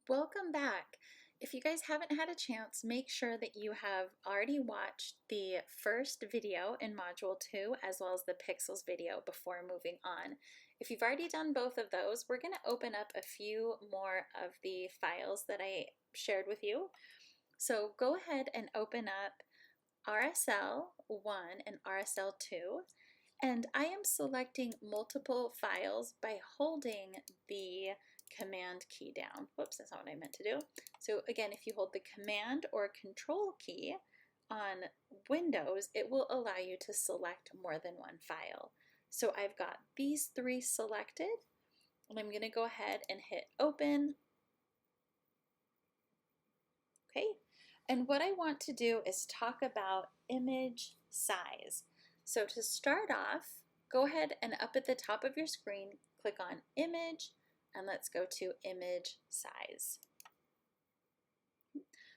Welcome back. If you guys haven't had a chance, make sure that you have already watched the first video in Module 2 as well as the Pixels video before moving on. If you've already done both of those, we're going to open up a few more of the files that I shared with you. So go ahead and open up RSL 1 and RSL 2. And I am selecting multiple files by holding the Command key down. Whoops, that's not what I meant to do. So again, if you hold the Command or Control key on Windows, it will allow you to select more than one file. So I've got these three selected, and I'm going to go ahead and hit Open. Okay, and what I want to do is talk about image size. So to start off, go ahead and up at the top of your screen, click on Image, and let's go to Image Size.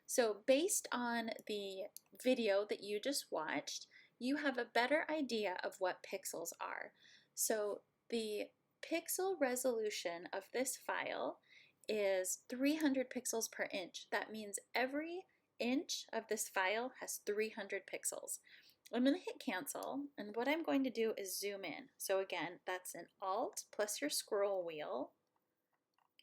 So based on the video that you just watched, you have a better idea of what pixels are. So the pixel resolution of this file is 300 pixels per inch. That means every inch of this file has 300 pixels. I'm going to hit cancel, and what I'm going to do is zoom in. So again, that's an Alt plus your scroll wheel.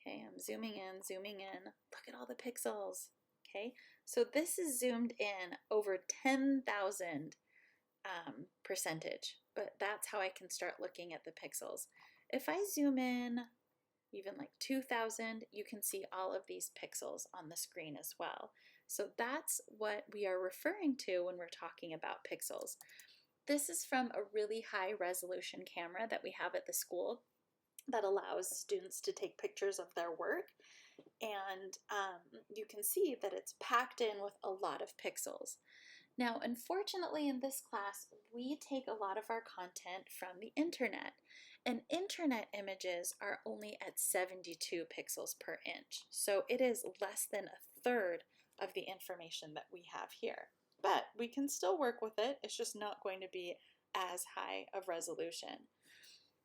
Okay, I'm zooming in, zooming in. Look at all the pixels. Okay, so this is zoomed in over 10,000 percentage, but that's how I can start looking at the pixels. If I zoom in even like 2,000, you can see all of these pixels on the screen as well. So that's what we are referring to when we're talking about pixels. This is from a really high resolution camera that we have at the school that allows students to take pictures of their work, and you can see that it's packed in with a lot of pixels. Now, unfortunately in this class, we take a lot of our content from the internet, and internet images are only at 72 pixels per inch. So it is less than a third of the information that we have here. But we can still work with it. It's just not going to be as high of resolution.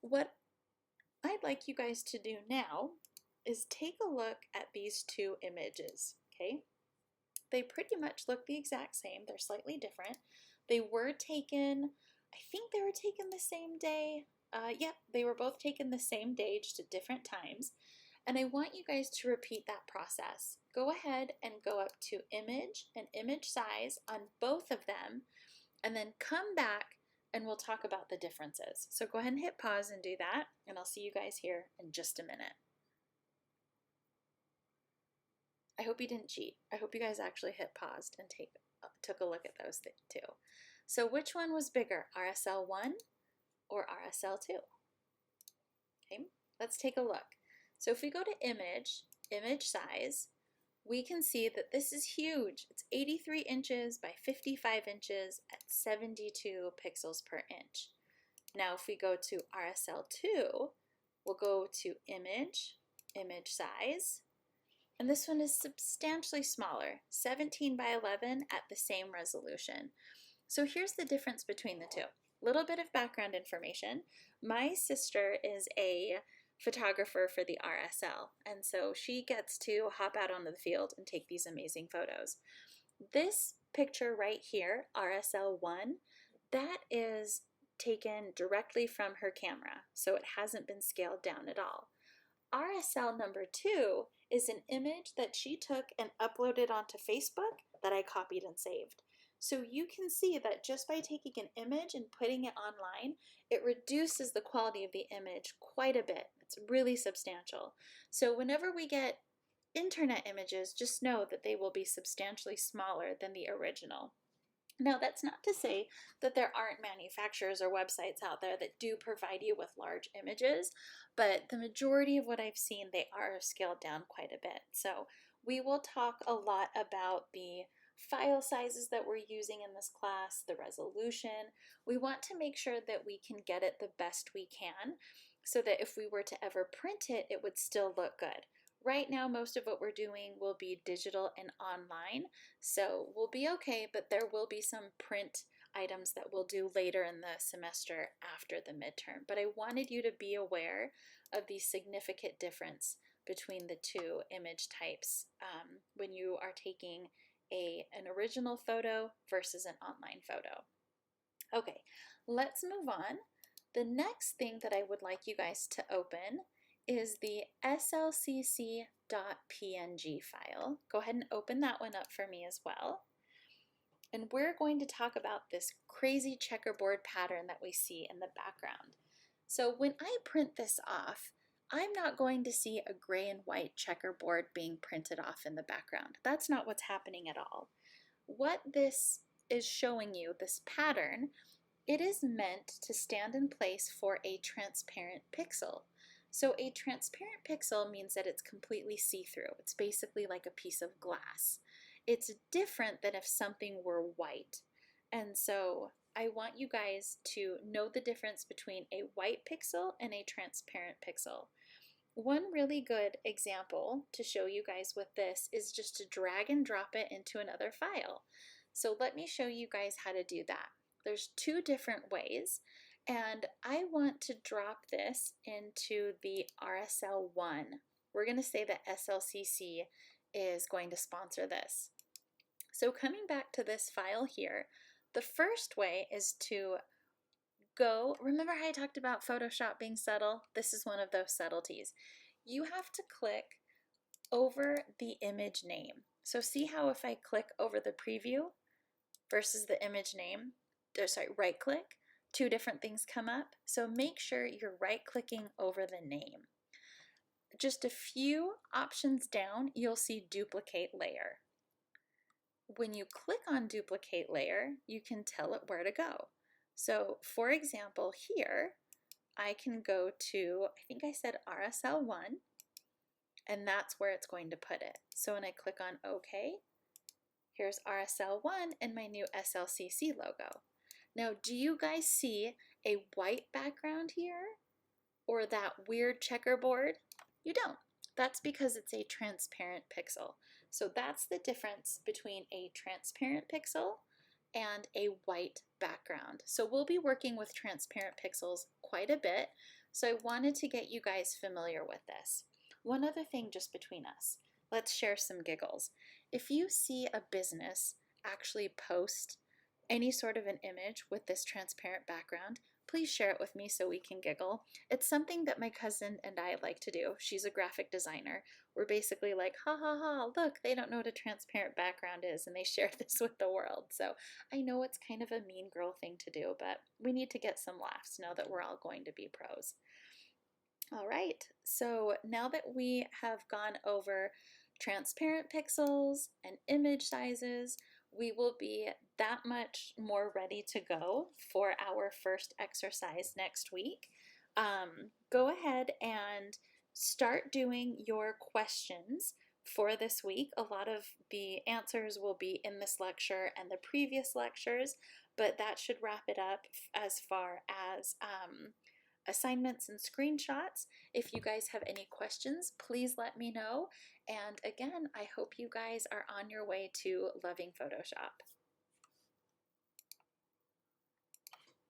What I'd like you guys to do now is take a look at these two images, okay? They pretty much look the exact same. They're slightly different. They were taken, I think they were taken the same day. Yep, they were both taken the same day, just at different times. And I want you guys to repeat that process. Go ahead and go up to Image and Image Size on both of them, and then come back and we'll talk about the differences. So go ahead and hit pause and do that, and I'll see you guys here in just a minute. I hope you didn't cheat. I hope you guys actually hit pause and took a look at those too. So which one was bigger, RSL 1 or RSL 2? Okay, let's take a look. So if we go to Image, Image Size, we can see that this is huge. It's 83 inches by 55 inches at 72 pixels per inch. Now if we go to RSL2, we'll go to Image, Image Size, and this one is substantially smaller, 17 by 11 at the same resolution. So here's the difference between the two. Little bit of background information. My sister is a photographer for the RSL, and so she gets to hop out onto the field and take these amazing photos. This picture right here, RSL 1, that is taken directly from her camera, so it hasn't been scaled down at all. RSL number 2 is an image that she took and uploaded onto Facebook that I copied and saved. So you can see that just by taking an image and putting it online, it reduces the quality of the image quite a bit. It's really substantial. So whenever we get internet images, just know that they will be substantially smaller than the original. Now, that's not to say that there aren't manufacturers or websites out there that do provide you with large images, but the majority of what I've seen, they are scaled down quite a bit. So we will talk a lot about the file sizes that we're using in this class, the resolution. We want to make sure that we can get it the best we can so that if we were to ever print it, it would still look good. Right now, most of what we're doing will be digital and online, so we'll be okay, but there will be some print items that we'll do later in the semester after the midterm. But I wanted you to be aware of the significant difference between the two image types when you are taking an original photo versus an online photo. Okay, let's move on. The next thing that I would like you guys to open is the slcc.png file. Go ahead and open that one up for me as well. And we're going to talk about this crazy checkerboard pattern that we see in the background. So when I print this off, I'm not going to see a gray and white checkerboard being printed off in the background. That's not what's happening at all. What this is showing you, this pattern, it is meant to stand in place for a transparent pixel. So a transparent pixel means that it's completely see-through. It's basically like a piece of glass. It's different than if something were white. And so I want you guys to know the difference between a white pixel and a transparent pixel. One really good example to show you guys with this is just to drag and drop it into another file. So let me show you guys how to do that. There's two different ways, and I want to drop this into the RSL1. We're going to say that SLCC is going to sponsor this. So coming back to this file here, the first way is to go, remember how I talked about Photoshop being subtle? This is one of those subtleties. You have to click over the image name. So see how if I click over the preview versus the image name, right click, two different things come up. So make sure you're right clicking over the name. Just a few options down, you'll see duplicate layer. When you click on duplicate layer, you can tell it where to go. So for example, here, I can go to, I think I said RSL1, and that's where it's going to put it. So when I click on OK, here's RSL1 and my new SLCC logo. Now, do you guys see a white background here or that weird checkerboard? You don't. That's because it's a transparent pixel. So that's the difference between a transparent pixel and a white background. So we'll be working with transparent pixels quite a bit. So I wanted to get you guys familiar with this. One other thing just between us, let's share some giggles. If you see a business actually post any sort of an image with this transparent background, please share it with me so we can giggle. It's something that my cousin and I like to do. She's a graphic designer. We're basically like, ha ha ha, look, they don't know what a transparent background is, and they share this with the world. So I know it's kind of a mean girl thing to do, but we need to get some laughs now that we're all going to be pros. All right, so now that we have gone over transparent pixels and image sizes, we will be that much more ready to go for our first exercise next week. Go ahead and start doing your questions for this week. A lot of the answers will be in this lecture and the previous lectures, but that should wrap it up as far as assignments and screenshots. If you guys have any questions, please let me know. And again, I hope you guys are on your way to loving Photoshop.